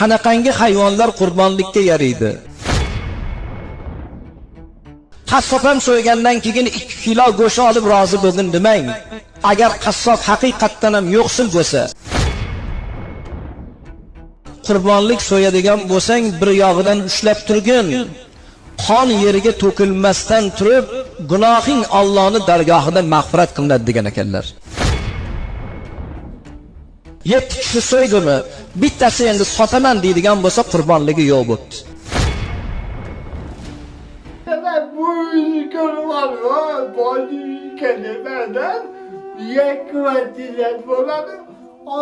qanaqangi hayvonlar qurbonlikka yaraydi? Qassob ham so'ygandan keyin 2 kilo go'sht olib rozi bo'ldim demang. Agar qassob haqiqatdan ham yo'qsil bo'lsa, qurbonlik so'yadigan bo'lsang, bir yog'idan ushlab turgin. Qon yeriga to'kilmasdan turib, gunohing Allohning dargohida mag'firat qilinadi degan ekanlar. 7 kishi so'ydimi, bittasi endi sotaman deydigan bo'lsa, qurbonligi yo'q bo'ldi. Bu ko'rgan boli kelimadan yakvatilar bo'ladi.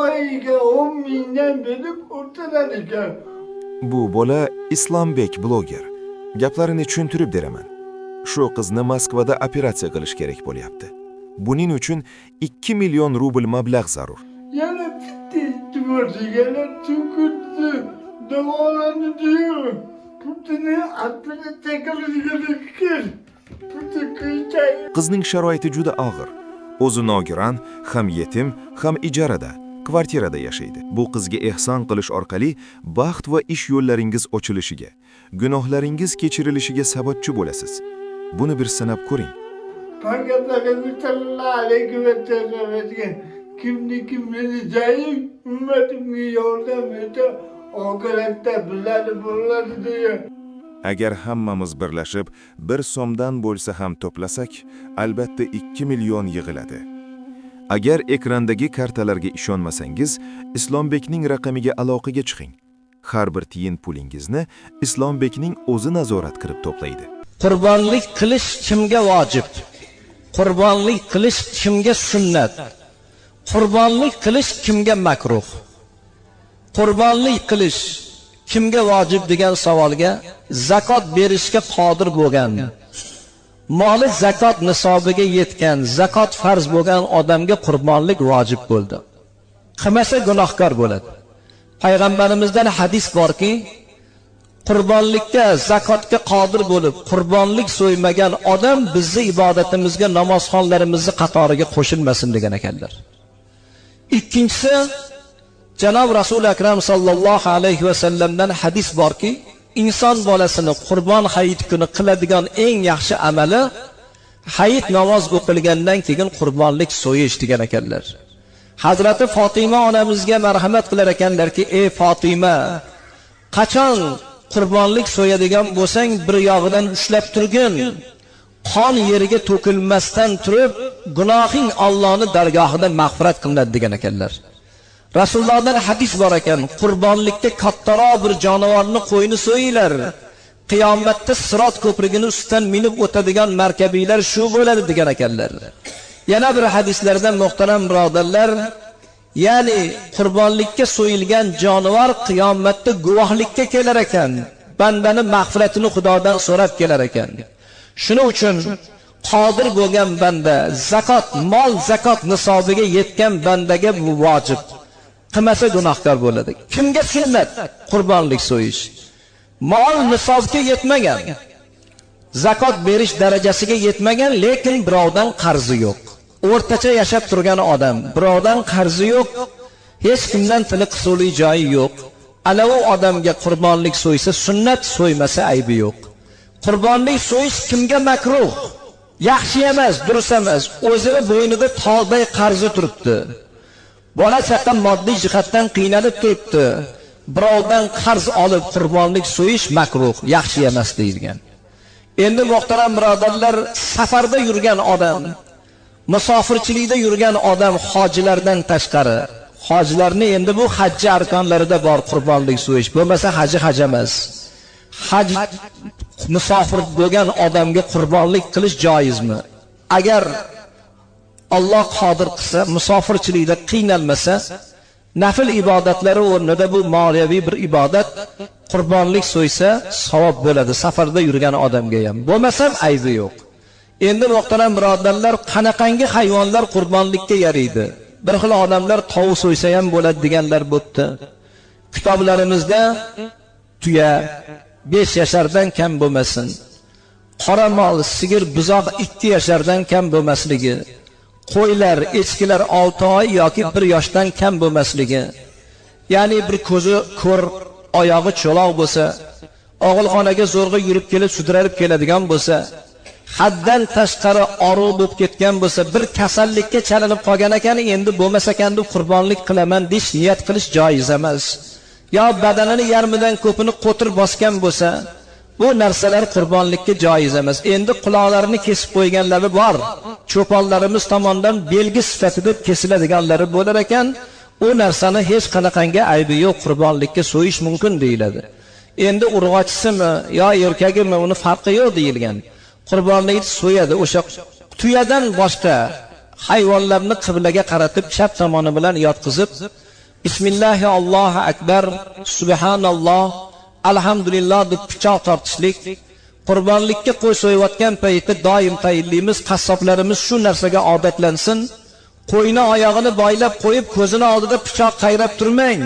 Oyiga 10 mingdan berib o'tiradi ekan. Bu bola Islombek bloger. Gaplarini tushuntirib beraman. Shu qizni Moskvada operatsiya qilish kerak bo'lyapti. Buning uchun 2 million rubl mablag' zarur. Yana bitta bo'lsa, tukurdi, davolani diyor. Putini operatsiya qilish kerak. Qizning sharoiti juda og'ir. O'zi nogiron, ham yetim, ham ijarada, kvartirada yashaydi. Bu qizga ehson qilish orqali baxt va ish yo'llaringiz ochilishiga, gunohlaringiz kechirilishiga sababchi bo'lasiz. Buni bir sanab ko'ring. Kimni jayim, ummatimga yordam eta, oqiratda biladi bo'ladi deya. Agar hammamiz birlashib 1 so'mdan bo'lsa ham to'plasak, albatta 2 million yig'iladi. Agar ekrandagi kartalarga ishonmasangiz, Islombekning raqamiga aloqaga chiqing. Har bir tiyin pulingizni Islombekning o'zi nazorat qilib to'playdi. Qurbonlik qilish kimga vojib? Qurbonlik qilish kimga sunnat? Qurbonlik qilish kimga makruh? Qurbonlik qilish kimga vojib degan savolga zakot berishga qodir bo'lgan, moli zakot nisobiga yetgan, zakot farz bo'lgan odamga qurbonlik vojib bo'ldi. Qilmasa gunohkor bo'ladi. Payg'ambarimizdan hadis borki, qurbonlikka, zakotga qodir bo'lib, qurbonlik so'ymagan odam bizni ibodatimizga, namozxonlarimizni qatoriga qo'shilmasin degan ekanlar. Ikkinchisi, Janob Rasul akram sallallohu alayhi va sallamdan hadis borki, inson bolasini Qurbon hayit kuni qiladigan eng yaxshi amali hayit namoz o'qilgandan keyin qurbonlik so'yish degan ekanlar. Hazrati Fatima onamizga marhamat qilar ekanlarki, ey Fatima, qachon qurbonlik so'yadigan bo'lsang, bir yog'idan ushlab turgin. Qon yeriga to'kilmasdan turib, gunohing Allohning dargohida mag'firat qilinadi degan ekanlar. Rasulullohdan hadis bor ekan, qurbonlikka kattaroq bir jonivorni qo'yni so'yinglar. Qiyomatda Sirot ko'prigini ustidan minib o'tadigan markabiylar shu bo'ladi degan ekanlar. Yana bir hadislardan muhtaram birodarlar, ya'ni qurbonlikka so'yilgan jonivor qiyomatda guvohlikka kelar ekan, bandani mag'firatini Xudodan so'rab kelar ekan. Shuning uchun qodir bo'lgan banda, zakot, mol zakot nisobiga yetgan bandaga bu vojib. Qilmasa gunohkor bo'ladi. Kimga sunnat? Qurbonlik so'yish. Mol nisobga yetmagan, zakot berish darajasiga yetmagan, lekin birovdan qarzi yo'q. O'rtacha yashab turgan odam, birovdan qarzi yo'q, hech kimdan tili qisuli joyi yo'q. Ana u odamga qurbonlik so'ysa sunnat, so'ymasa aybi yo'q. Qurbonlik so'yish kimga makruh? Yaxshi emas, durust emas. O'zini bo'ynida tog'day qarzi turibdi. Bola chaqa moddiy jihatdan qiynalib turibdi. Birovdan qarz olib qurbonlik so'yish makruh, yaxshi emas deyilgan. Endi muhtaram birodarlar, safarda yurgan odam, musofirchilikda yurgan odam hojilardan tashqari, hojilarni endi bu hajj arkonlarida bor qurbonlik so'yish, bo'lmasa haji haj emas. Haj musofir bo'lgan odamga qurbonlik qilish joizmi? Agar Alloh qodir qilsa, musofirchilikda qiynalmasa, nafil ibodatlari o'rnida bu moliyaviy bir ibodat, qurbonlik so'ysa savob bo'ladi safarda yurgan odamga ham. Bo'lmasam aybi yo'q. Endi muhtaram birodarlar, qanaqangi hayvonlar qurbonlikka yaraydi? Bir xil odamlar tovuq so'ysa ham bo'ladi deganlar bo'pti. Kitoblarimizda tuya 5 yashardan kam bo'lmasin, qora mol, sigir, buzoq 2 yashardan kam bo'lmasligi, qo'ylar, echkilar 6 oy yoki 1 yoshdan kam bo'lmasligi, ya'ni bir ko'zi ko'r, oyog'i cho'loq bo'lsa, og'ilxonaga zo'rg'a yurib kelib sudralib keladigan bo'lsa, haddan tashqari orug' bo'lib ketgan bo'lsa, bir kasallikka chalinib qolgan ekan, endi bo'lmasa ekan deb qurbonlik qilaman deyish, niyat qilish joiz emas. Yo badanini yarmidan ko'pini qo'tir bosgan bo'lsa, bu narsalar qurbonlikka joiz emas. Endi quloqlarini kesib qo'yganlari bor. Cho'ponlarimiz tomonidan belgi sifatida kesiladiganlari bo'lar ekan, u narsani hech qanaqangi aybi yo'q, qurbonlikka so'yish mumkin deyiladi. Endi urg'ochisimi yo erkagimi, uni farqi yo'q deyilgan. Qurbonlikni so'yadi. O'sha tuyadan boshqa hayvonlarni qiblaga qaratib, chap tomoni bilan yotqizib, bismillahi Allohu akbar, subhanalloh, alhamdulillah deb pichoq tortishlik. Qurbonlikka qo'y so'yayotgan paytda doim tayinlimiz, qassoblarimiz shu narsaga odatlansin. Qo'yni oyog'ini boylab qo'yib, ko'zini oldida pichoq qayrab turmang.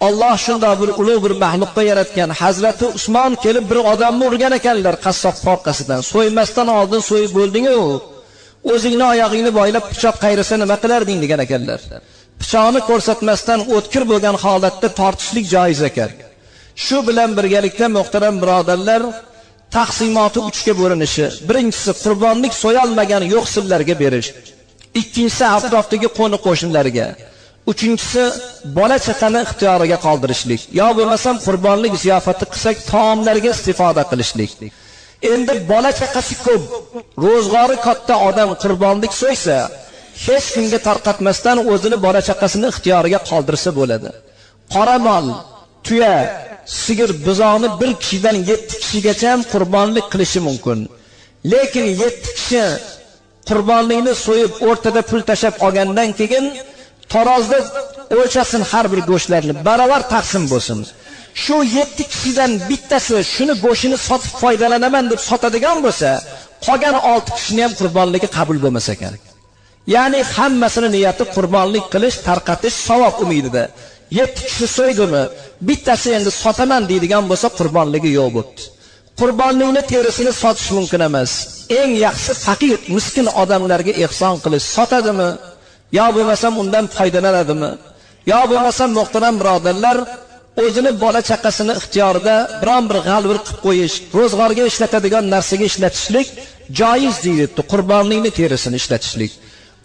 Alloh shunday bir ulug' bir mahluqqa yaratgan. Hazrati Usmon kelib bir odamni urgan ekanlar qassob orqasidan. So'ymasdan oldin so'yib bo'lding-ku. O'zingni oyog'ingni boylab pichoq qayrasa nima qilarding degan ekanlar. Pichoqni ko'rsatmasdan o'tkir bo'lgan holatda tortishlik joiz ekan. Shu bilan birgalikda muhtaram birodarlar, taqsimoti 3 ga bo'linishi. Birinchisi qurbonlik so'yalmagan yo'qsillarga berish. Ikkinchisi atrofdagi qo'ni-qo'shnilarga. Uchinchisi bola chaqani ixtiyoriga qoldirishlik. Yo bo'lmasam qurbonlik ziyofati qilsak, taomlarga istifoda qilishlik. Endi bola chaqasi ko'p, ro'zg'ori katta odam qurbonlik so'ysa, hech kimga tarqatmasdan o'zini bola chaqasini ixtiyoriga qoldirsa bo'ladi. Qora mol, tuya, sigir, buzoqni bir kishidan 7 kishigacha ham qurbonlik qilishi mumkin. Lekin 7 kishi qurbonlikni so'yib o'rtada pul tashab olgandan keyin tarozda o'lchasin har bir go'shtlarni, baravar taqsim bo'lsin. Shu 7 kishidan bittasi shuni go'shini sotib foydalanaman deb sotadigan bo'lsa, qolgan 6 kishining ham qurbonligi qabul bo'lmas ekan. Ya'ni hammasini niyati qurbonlik qilish, tarqatish savob umidida. 7 kishi so'ydimi, bittasi endi sotaman deydigan bo'lsa, qurbonligi yo'q bo'ldi. Qurbonlikni terisini sotish mumkin emas. Eng yaxshi faqir, miskin odamlarga ihson qilish. Sotadimi? Yo bo'lmasam undan foydalanadimi? Yo bo'lmasam muhtaram birodarlar, o'zini bola chaqasini ixtiyorida biron bir g'alvir qilib qo'yish, ro'zg'orga ishlatadigan narsaga ishlatishlik joiz deyildi. Qurbonlikni terisini ishlatishlik.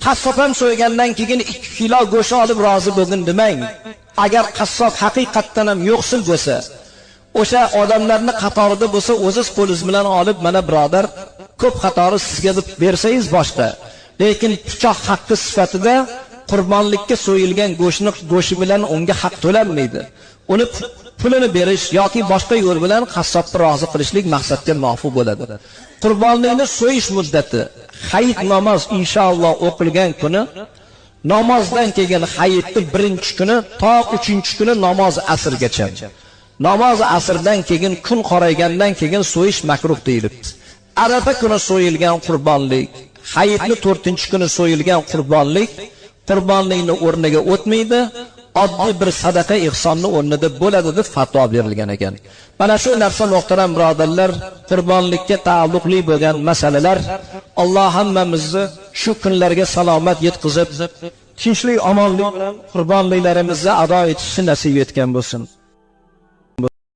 Qassob ham so'ygandan keyin 2 kilo go'sht olib rozi bo'ldim demang. Agar qassob haqiqatdan ham yo'qsil bo'lsa, o'sha odamlarni qatorida bo'lsa, o'ziz qo'lingiz bilan olib, mana birodar, ko'p qatori sizga deb bersangiz boshqa. Lekin pichoq haqqi sifatida qurbonlikka so'yilgan go'shti bilan unga haq to'lanmaydi. Uni pulini berish yoki boshqa yo'l bilan qassobni rozi qilishlik maqsadga muvofiq bo'ladi. Qurbonlikni so'yish muddati hayit namoz inshaalloh o'qilgan kuni, namozdan keyin hayitning 1-kuni to 3-kuni namoz asrgacha. Namoz asrdan keyin kun qoraygandan keyin so'yish makruh deyilibdi. Arafa kuni so'yilgan qurbonlik, hayitni 4-kuni so'yilgan qurbonlik qurbonlikni o'rniga o'tmaydi, oddiy bir sadaqa ihsonni o'rnida bo'ladi deb fatvo berilgan ekan. Mana shu narsa muhtaram birodarlar, qurbonlikka taalluqli bo'lgan masalalar. Alloh hammamizni shu kunlarga salomat yetkazib, tinchlik, omonlik bilan qurbonliklarimizni ado etishni nasib etgan bo'lsin.